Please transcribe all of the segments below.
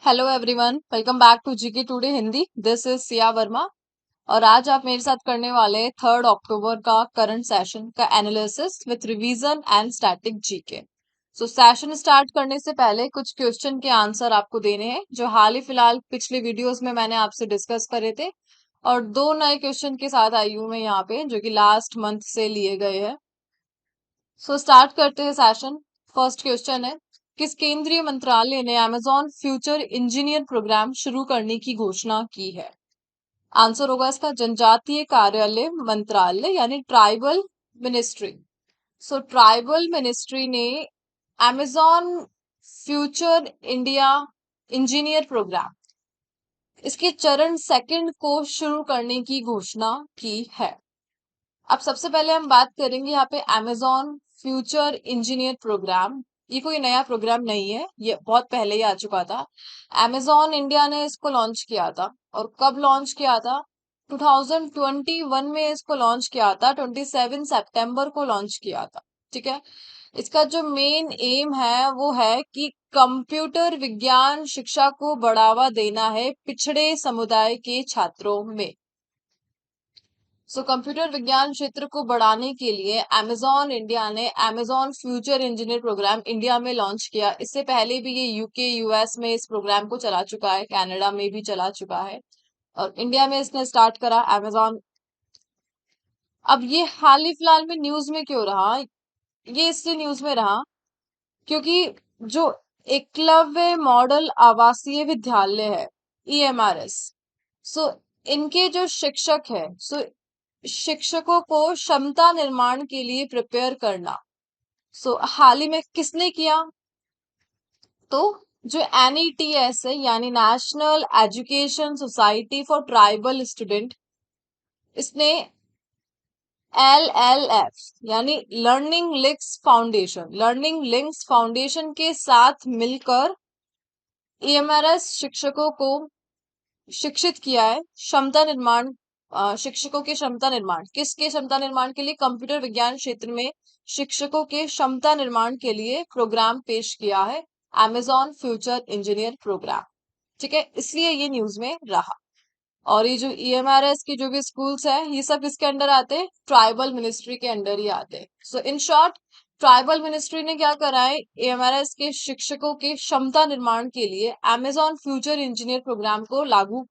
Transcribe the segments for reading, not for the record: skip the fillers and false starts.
Hello everyone, welcome back to GK today Hindi. This is Siya Verma और आज आप मेरे साथ करने वाले 3 अक्टूबर का करंट सेशन का analysis with revision and static GK. So session start करने से पहले कुछ क्वेश्चन के आंसर आपको देने हैं जो हाल ही फिलहाल पिछले वीडियोस में मैंने आपसे डिस्कस करे थे, और 2 नए क्वेश्चन के साथ आई हूं मैं यहाँ पे जो कि लास्ट मंथ से लिए गए हैं। सो स्टार्ट करते हैं सेशन। फर्स्ट क्वेश्चन है, किस केंद्रीय मंत्रालय ने अमेजॉन फ्यूचर इंजीनियर प्रोग्राम शुरू करने की घोषणा की है? आंसर होगा इसका जनजातीय कार्यालय मंत्रालय यानी tribal ministry. So tribal ministry ने Amazon future India engineer program इसके चरण सेकंड को शुरू करने की घोषणा की है। अब सबसे पहले हम बात करेंगे यहाँ पे अमेजॉन फ्यूचर इंजीनियर प्रोग्राम। ये कोई नया प्रोग्राम नहीं है, ये बहुत पहले ही आ चुका था। अमेजॉन इंडिया ने इसको लॉन्च किया था, और कब लॉन्च किया था? 2021 में इसको लॉन्च किया था, 27 सितंबर को लॉन्च किया था। ठीक है। इसका जो मेन एम है वो है कि कंप्यूटर विज्ञान शिक्षा को बढ़ावा देना है पिछड़े समुदाय के छात्रों में। कंप्यूटर विज्ञान क्षेत्र को बढ़ाने के लिए अमेजॉन इंडिया ने Amazon future engineer program India में लॉन्च किया। इससे पहले भी ये यूके यूएस में इस प्रोग्राम को चला चुका है, कनाडा में भी चला चुका है, और इंडिया में इसने स्टार्ट करा अमेजॉन। अब ये हाल ही फिलहाल में न्यूज में क्यों रहा? ये इसलिए न्यूज में रहा क्योंकि जो एकलव्य मॉडल आवासीय विद्यालय है, ईएमआरएस, सो इनके जो शिक्षक है, शिक्षकों को क्षमता निर्माण के लिए प्रिपेयर करना। हाल ही में किसने किया? तो जो NETS है यानी national education society for tribal student, इसने LLF यानी लर्निंग लिंक्स फाउंडेशन के साथ मिलकर EMRS शिक्षकों को शिक्षित किया है। क्षमता निर्माण, शिक्षकों के क्षमता निर्माण, किसके क्षमता निर्माण के लिए? कंप्यूटर विज्ञान क्षेत्र में शिक्षकों के क्षमता निर्माण के लिए प्रोग्राम पेश किया है अमेजॉन फ्यूचर इंजीनियर प्रोग्राम। ठीक है, इसलिए ये न्यूज में रहा। और ये जो EMRS की जो भी स्कूल्स है, ये सब किसके अंडर आते हैं? ट्राइबल मिनिस्ट्री के अंडर ही आते हैं। सो इन शॉर्ट, ट्राइबल मिनिस्ट्री ने क्या करा है? EMRS के शिक्षकों के क्षमता निर्माण के लिए अमेजॉन फ्यूचर इंजीनियर प्रोग्राम को लागू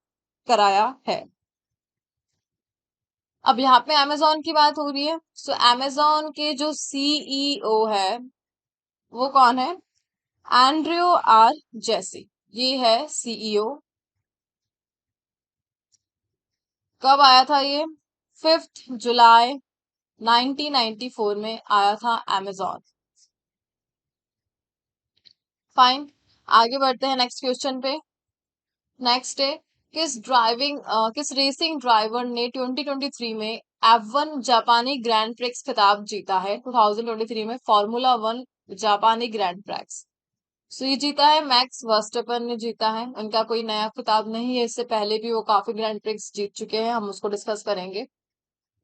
कराया है। अब यहाँ पे अमेजॉन की बात हो रही है। अमेजॉन के जो CEO है वो कौन है? एंड्रयू आर जेसी, ये है CEO। कब आया था ये? 5 जुलाई 1994 में आया था अमेजॉन। फाइन, आगे बढ़ते हैं नेक्स्ट क्वेश्चन पे। नेक्स्ट है, किस रेसिंग ड्राइवर ने 2023 में F1 जापानी ग्रैंड प्रिक्स खिताब जीता है? 2023 में फॉर्मूला 1 जापानी ग्रैंड प्रिक्स, ये जीता है मैक्स वर्स्टेपन ने जीता है। उनका कोई नया खिताब नहीं है, इससे पहले भी वो काफी ग्रैंड प्रिक्स जीत चुके हैं, हम उसको डिस्कस करेंगे।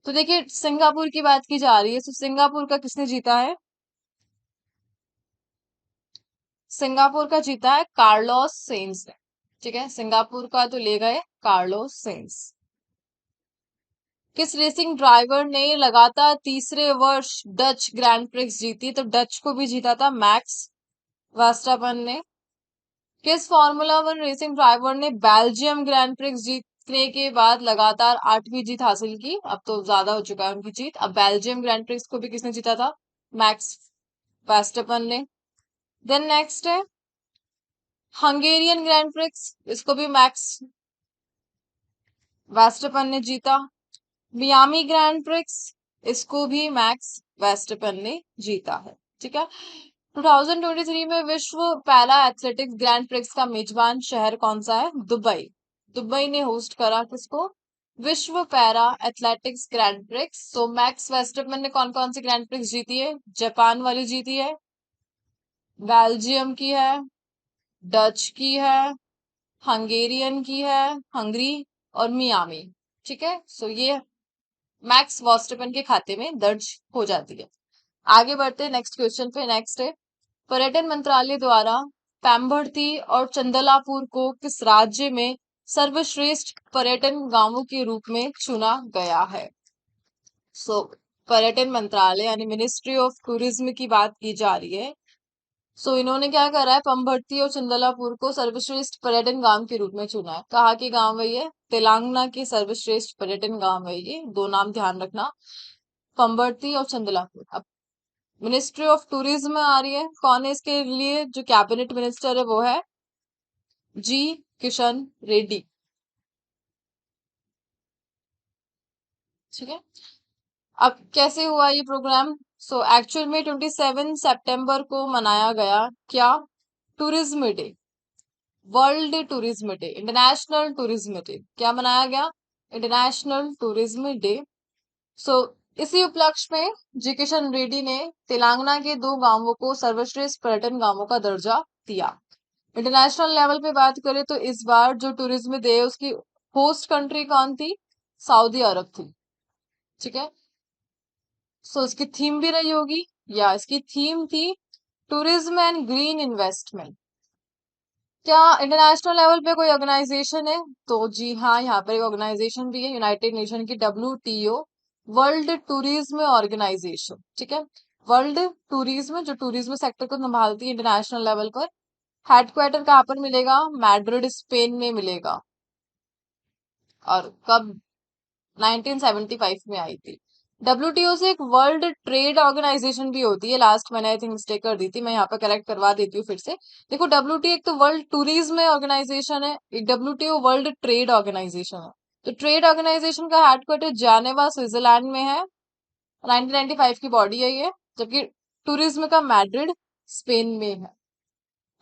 तो देखिए, सिंगापुर की बात की जा रही है, सिंगापुर का किसने जीता है? सिंगापुर का जीता है कार्लोस सेंस ने। ठीक है, सिंगापुर का तो ले गए कार्लोस सेंस। किस रेसिंग ड्राइवर ने लगातार तीसरे वर्ष डच ग्रैंड प्रिक्स जीती? तो डच को भी जीता था मैक्स वर्स्टेपन ने। किस फार्मूला 1 रेसिंग ड्राइवर ने बेल्जियम ग्रैंड प्रिक्स जीतने के बाद लगातार 8वीं जीत हासिल की? अब तो ज्यादा हो चुका है उनकी जीत। अब बेल्जियम ग्रैंड प्रिक्स को भी किसने जीता था? मैक्स वर्स्टेपन ने। देन नेक्स्ट है हंगेरियन ग्रैंड प्रिक्स, इसको भी मैक्स वर्स्टेपन ने जीता। मियामी ग्रैंड प्रिक्स, इसको भी मैक्स वर्स्टेपन ने जीता है। ठीक है। 2023 में विश्व पैरा एथलेटिक्स ग्रैंड प्रिक्स का मेजबान शहर कौन सा है? दुबई। दुबई ने होस्ट करा किसको? विश्व para athletics grand prix. Max Verstappen ने कौन कौन सी ग्रैंड प्रिक्स जीती है? जापान वाली जीती है, बेल्जियम की है, डच की है, हंगेरियन की है, हंगरी, और मियामी। ठीक है, ये मैक्स वर्स्टेपन के खाते में दर्ज हो जाती है। आगे बढ़ते हैं नेक्स्ट क्वेश्चन पे। नेक्स्ट है, पर्यटन मंत्रालय द्वारा पैम्बर्ती और चंदलापुर को किस राज्य में सर्वश्रेष्ठ पर्यटन गांवों के रूप में चुना गया है? सो पर्यटन मंत्रालय यानी मिनिस्ट्री ऑफ टूरिज्म की बात की जा रही है। सो इन्होंने क्या करा है, पंबर्ती और चंदलापुर को सर्वश्रेष्ठ पर्यटन गांव के रूप में चुना है। कहाँ के गांव है ये? तेलंगाना के सर्वश्रेष्ठ पर्यटन गांव है ये। दो नाम ध्यान रखना, पंबर्ती और चंदलापुर। अब मिनिस्ट्री ऑफ टूरिज्म में आ रही है, कौन है इसके लिए जो कैबिनेट मिनिस्टर है? वो है जी किशन रेड्डी। ठीक है, अब कैसे हुआ ये प्रोग्राम? सो एक्चुअल में 27 सितंबर को मनाया गया क्या? Tourism day, world tourism day, international tourism day. क्या मनाया गया? International tourism day. सो इसी उपलक्ष्य में जी किशन रेड्डी ने तेलंगाना के दो गांवों को सर्वश्रेष्ठ पर्यटन गांवों का दर्जा दिया। इंटरनेशनल लेवल पे बात करें तो इस बार जो टूरिज्म डे है उसकी होस्ट कंट्री कौन थी? सऊदी अरब थी। ठीक है, सो इसकी थीम भी रही होगी, या इसकी थीम थी टूरिज्म एंड ग्रीन इन्वेस्टमेंट। क्या इंटरनेशनल लेवल पे कोई ऑर्गेनाइजेशन है? तो जी हाँ, यहाँ पर एक ऑर्गेनाइजेशन भी है, यूनाइटेड नेशन की WTO, वर्ल्ड टूरिज्म ऑर्गेनाइजेशन। ठीक है, वर्ल्ड टूरिज्म जो टूरिज्म सेक्टर को संभालती है इंटरनेशनल लेवल पर। हेडक्वार्टर कहाँ पर मिलेगा? मैड्रिड स्पेन में मिलेगा। और कब? 1975 में आई थी। WTO से एक वर्ल्ड ट्रेड ऑर्गेनाइजेशन भी होती है, लास्ट मैंने आई थिंक मिस्टेक कर दी थी, मैं यहाँ पे करेक्ट करवा देती हूँ फिर से। देखो, WTO एक तो वर्ल्ड टूरिज्म ऑर्गेनाइजेशन है, एक WTO वर्ल्ड ट्रेड ऑर्गेनाइजेशन है। तो ट्रेड ऑर्गेनाइजेशन का हेडक्वार्टर जेनेवा स्विट्जरलैंड में है, 1995 की बॉडी है ये। जबकि टूरिज्म का मैड्रिड स्पेन में है।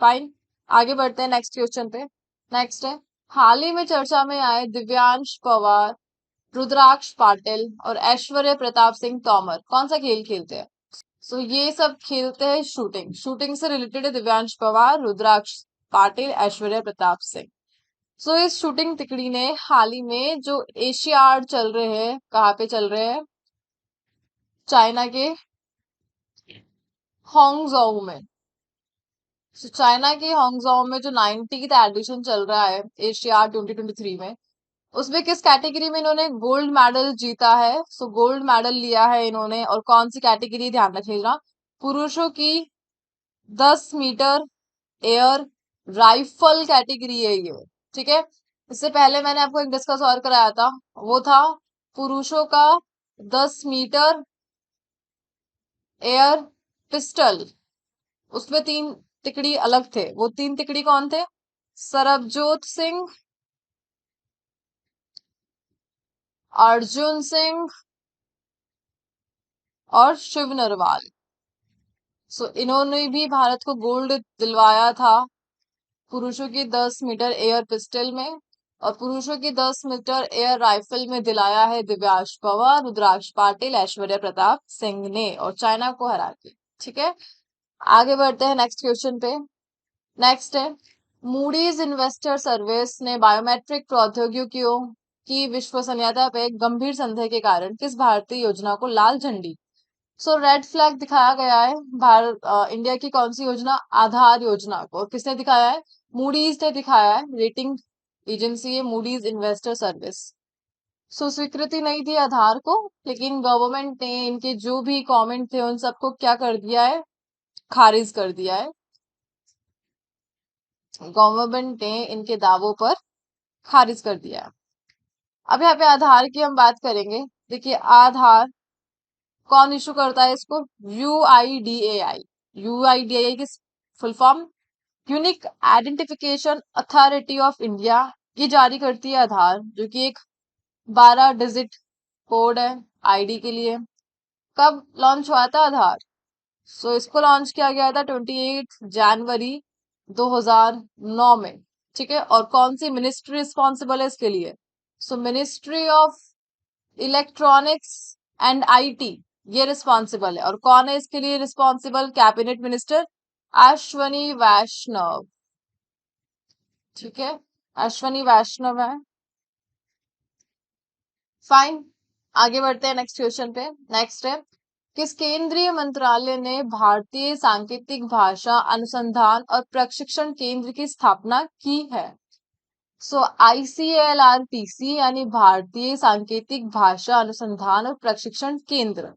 फाइन, आगे बढ़ते हैं नेक्स्ट क्वेश्चन पे। नेक्स्ट है, हाल ही में चर्चा में आए दिव्यांश पवार, रुद्राक्ष पाटिल और ऐश्वर्य प्रताप सिंह तोमर कौन सा खेल खेलते हैं? सो ये सब खेलते हैं शूटिंग। शूटिंग से रिलेटेड है दिव्यांश पवार, रुद्राक्ष पाटिल, ऐश्वर्य प्रताप सिंह। सो इस शूटिंग तिकड़ी ने हाल ही में जो एशियाड चल रहे हैं, कहाँ पे चल रहे हैं? चाइना के हांगझोउ में। So, चाइना के हांगझोउ में जो 90th एडिशन चल रहा है एशियाड 2023 में, उसमें किस कैटेगरी में इन्होंने गोल्ड मेडल जीता है? सो गोल्ड मेडल लिया है इन्होंने, और कौन सी कैटेगरी ध्यान रखिएगा, पुरुषों की 10 मीटर एयर राइफल कैटेगरी है ये। ठीक है, इससे पहले मैंने आपको एक डिस्कस और कराया था, वो था पुरुषों का 10 मीटर एयर पिस्टल। उसमें तीन तिकड़ी अलग थे, वो तीन तिकड़ी कौन थे? सरबजोत सिंह, अर्जुन सिंह और शिव नरवाल। सो इन्होंने भी भारत को गोल्ड दिलवाया था पुरुषों की 10 मीटर एयर पिस्टल में, और पुरुषों की 10 मीटर एयर राइफल में दिलाया है दिव्यांश पवार, रुद्राक्ष पाटिल, ऐश्वर्या प्रताप सिंह ने, और चाइना को हरा के। ठीक है, आगे बढ़ते हैं नेक्स्ट क्वेश्चन पे। नेक्स्ट है, मूडीज इन्वेस्टर सर्विस ने बायोमेट्रिक प्रौद्योगिकियों की विश्वसनीयता पे गंभीर संदेह के कारण किस भारतीय योजना को लाल झंडी, सो रेड फ्लैग दिखाया गया है? भारत इंडिया की कौन सी योजना? आधार योजना को किसने दिखाया है? मूडीज ने दिखाया है, रेटिंग एजेंसी है मूडीज इन्वेस्टर सर्विस। सो स्वीकृति नहीं दी आधार को, लेकिन गवर्नमेंट ने इनके जो भी कमेंट थे उन सबको क्या कर दिया है? खारिज कर दिया है। गवर्नमेंट ने इनके दावों पर खारिज कर दिया है। अब यहाँ पे आधार की हम बात करेंगे। देखिए, आधार कौन इशू करता है इसको? UIDAI। UIDAI की full form unique identification authority of India, ये जारी करती है आधार, जो कि एक 12 डिजिट कोड है आईडी के लिए। कब लॉन्च हुआ था आधार? सो इसको लॉन्च किया गया था 28 जनवरी 2009 में। ठीक है, और कौन सी मिनिस्ट्री रिस्पॉन्सिबल है इसके लिए? सो ministry of electronics and IT ये रिस्पॉन्सिबल है। और कौन है इसके लिए रिस्पॉन्सिबल? कैबिनेट मिनिस्टर अश्वनी वैष्णव। ठीक है, अश्वनी वैष्णव है। फाइन, आगे बढ़ते हैं नेक्स्ट क्वेश्चन पे। नेक्स्ट है, किस केंद्रीय मंत्रालय ने भारतीय सांकेतिक भाषा अनुसंधान और प्रशिक्षण केंद्र की स्थापना की है? सो ICALRPC यानी भारतीय सांकेतिक भाषा अनुसंधान और प्रशिक्षण केंद्र।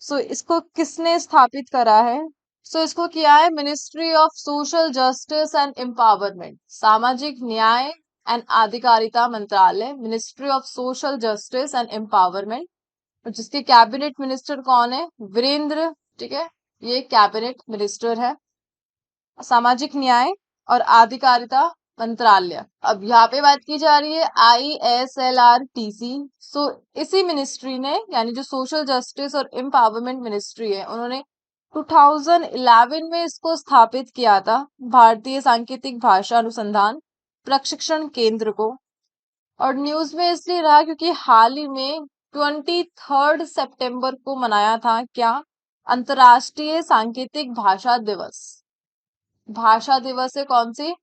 सो इसको किसने स्थापित करा है? सो इसको किया है ministry of social justice and empowerment, सामाजिक न्याय एंड आधिकारिता मंत्रालय, ministry of social justice and empowerment. जिसके कैबिनेट मिनिस्टर कौन है? वीरेंद्र। ठीक है, ये कैबिनेट मिनिस्टर है। सामाजिक न्याय और आधिकारिता मंत्रालय। अब यहाँ पे बात की जा रही है ISLRTC। सो इसी मिनिस्ट्री ने, यानी जो सोशल जस्टिस और एम्पावरमेंट मिनिस्ट्री है, उन्होंने 2011 में इसको स्थापित किया था, भारतीय सांकेतिक भाषा अनुसंधान प्रशिक्षण केंद्र को। और न्यूज में इसलिए रहा क्योंकि हाल ही में 23 सितंबर को मनाया था क्या? अंतर्राष्ट्रीय सांकेतिक भाषा दिवस। भाषा दिवस है कौन सी?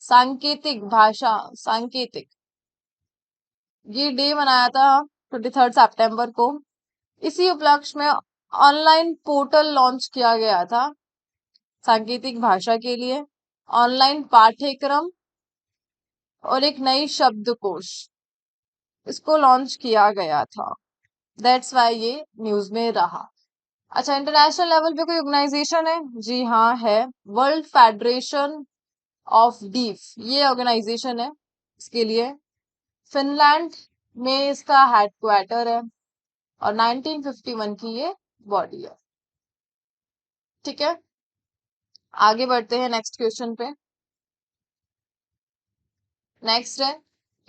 सांकेतिक भाषा, सांकेतिक। ये डे मनाया था 23 सितंबर को। इसी उपलक्ष्य में ऑनलाइन पोर्टल लॉन्च किया गया था सांकेतिक भाषा के लिए, ऑनलाइन पाठ्यक्रम और एक नई शब्दकोश, इसको लॉन्च किया गया था। दैट्स वाई ये न्यूज में रहा। अच्छा, इंटरनेशनल लेवल पे कोई ऑर्गेनाइजेशन है? जी हाँ है, वर्ल्ड फेडरेशन ऑफ डीफ, ये ऑर्गेनाइजेशन है। इसके लिए फिनलैंड में इसका हेडक्वार्टर है और 1951 की ये बॉडी है। ठीक है, आगे बढ़ते हैं नेक्स्ट क्वेश्चन पे। नेक्स्ट है,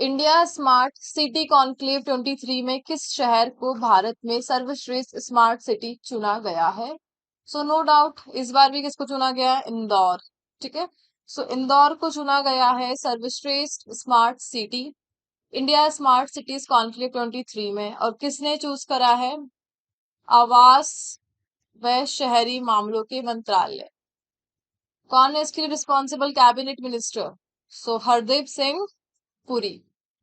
इंडिया स्मार्ट सिटी कॉन्क्लेव 23 में किस शहर को भारत में सर्वश्रेष्ठ स्मार्ट सिटी चुना गया है? सो नो डाउट इस बार भी किसको चुना गया है? इंदौर। ठीक है, सो इंदौर को चुना गया है सर्वश्रेष्ठ smart city India smart cities conclave 23 में। और किसने चूज करा है? आवास व शहरी मामलों के मंत्रालय। कौन है इसके लिए responsible cabinet minister? So Hardeep Singh Puri,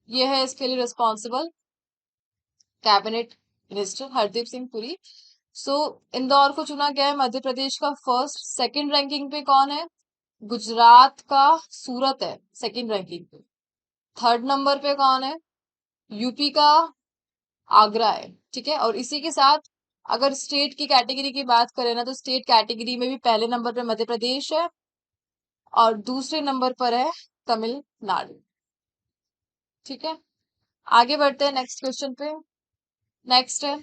ये है इसके लिए responsible cabinet minister, Hardeep Singh Puri. So Indore को चुना गया है मध्य प्रदेश का फर्स्ट। सेकंड रैंकिंग पे कौन है? गुजरात का सूरत है सेकंड रैंकिंग पे। थर्ड नंबर पे कौन है? यूपी का आगरा है। ठीक है, और इसी के साथ अगर स्टेट की कैटेगरी की बात करें ना, तो स्टेट कैटेगरी में भी पहले नंबर पे मध्य प्रदेश है और दूसरे नंबर पर है तमिलनाडु। ठीक है, आगे बढ़ते हैं नेक्स्ट क्वेश्चन पे। नेक्स्ट है,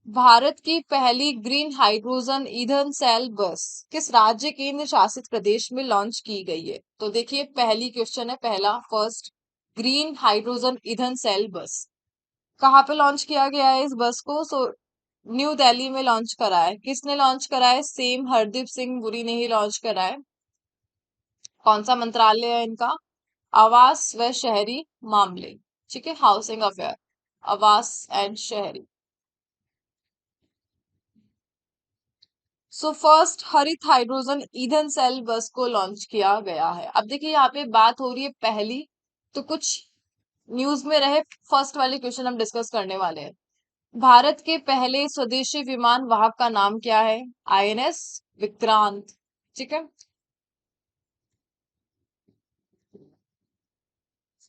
भारत की पहली ग्रीन हाइड्रोजन ईंधन सेल बस किस राज्य केंद्र शासित प्रदेश में लॉन्च की गई है? तो देखिए, पहली क्वेश्चन है, पहला फर्स्ट, ग्रीन हाइड्रोजन ईंधन सेल बस कहाँ पे लॉन्च किया गया है इस बस को? सो न्यू दिल्ली में लॉन्च करा है। किसने लॉन्च करा है? सेम हरदीप सिंह पुरी ने ही लॉन्च करा है। कौन सा मंत्रालय है इनका? आवास व शहरी मामले। ठीक है, हाउसिंग अफेयर, आवास एंड शहरी। सो फर्स्ट हरित हाइड्रोजन ईंधन सेल बस को लॉन्च किया गया है। अब देखिए, यहाँ पे बात हो रही है पहली, तो कुछ न्यूज में रहे फर्स्ट वाले क्वेश्चन हम डिस्कस करने वाले हैं। भारत के पहले स्वदेशी विमान वाहक का नाम क्या है? INS विक्रांत। ठीक है,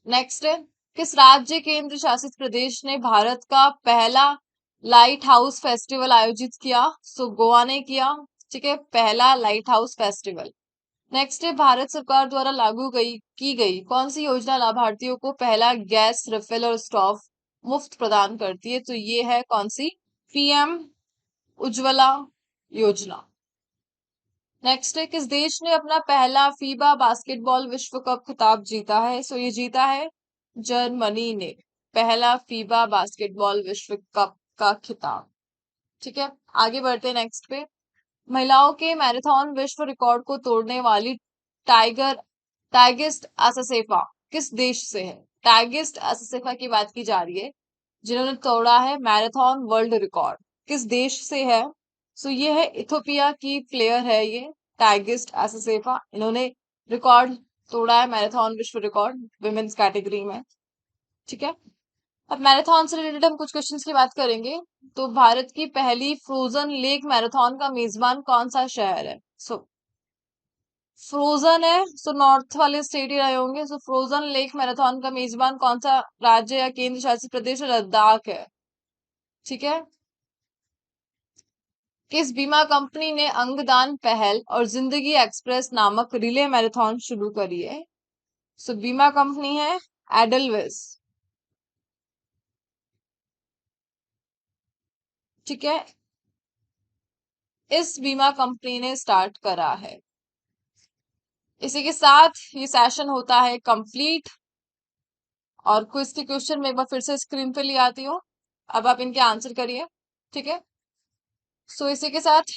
नेक्स्ट है, किस राज्य केंद्र शासित प्रदेश ने भारत का पहला लाइट हाउस फेस्टिवल आयोजित किया? सो गोवा ने किया। ठीक है, पहला लाइट हाउस फेस्टिवल। नेक्स्ट है, भारत सरकार द्वारा लागू की गई कौन सी योजना लाभार्थियों को पहला गैस रिफिल और स्टोव मुफ्त प्रदान करती है? तो ये है कौन सी? PM उज्ज्वला योजना। नेक्स्ट है, किस देश ने अपना पहला फीबा बास्केटबॉल विश्व कप खिताब जीता है? सो ये जीता है जर्मनी ने, पहला फीबा बास्केटबॉल विश्व कप का खिताब। ठीक है, आगे बढ़ते हैं नेक्स्ट पे। महिलाओं के मैराथन विश्व रिकॉर्ड को तोड़ने वाली टाइगर टाइगिस्ट एसोसेफा किस देश से है? टाइगिस्ट एसोसेफा की बात की जा रही है, जिन्होंने तोड़ा है मैराथन वर्ल्ड रिकॉर्ड, किस देश से है? सो ये है इथोपिया की प्लेयर है ये, टाइगिस्ट एसोसेफा। इन्होंने रिकॉर्ड तोड़ा है, मैराथन विश्व रिकॉर्ड विमेन्स कैटेगरी में। ठीक है, अब मैराथन से रिलेटेड हम कुछ क्वेश्चंस की बात करेंगे। तो भारत की पहली फ्रोजन लेक मैराथन का मेजबान कौन सा शहर है? सो फ्रोजन है, सो नॉर्थ वाले स्टेट ही रहे होंगे। सो फ्रोजन लेक मैराथन का मेजबान कौन सा राज्य या केंद्र शासित प्रदेश है? लद्दाख है। ठीक है। किस बीमा कंपनी ने अंगदान पहल और जिंदगी एक्सप्रेस नामक रिले मैराथन शुरू करी है? सो बीमा कंपनी है एडलविस। ठीक है। इस बीमा कंपनी ने स्टार्ट करा है। इसी के साथ ये सेशन होता है कंप्लीट। और क्विज के क्वेश्चन मैं एक बार फिर से स्क्रीन पे ले आती हूँ। अब आप इनके आंसर करिए। ठीक है। सो इसी के साथ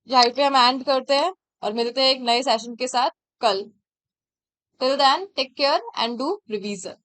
यहीं पे हम एंड करते हैं और मिलते हैं एक नए सेशन के साथ कल। Till then take care and do revision.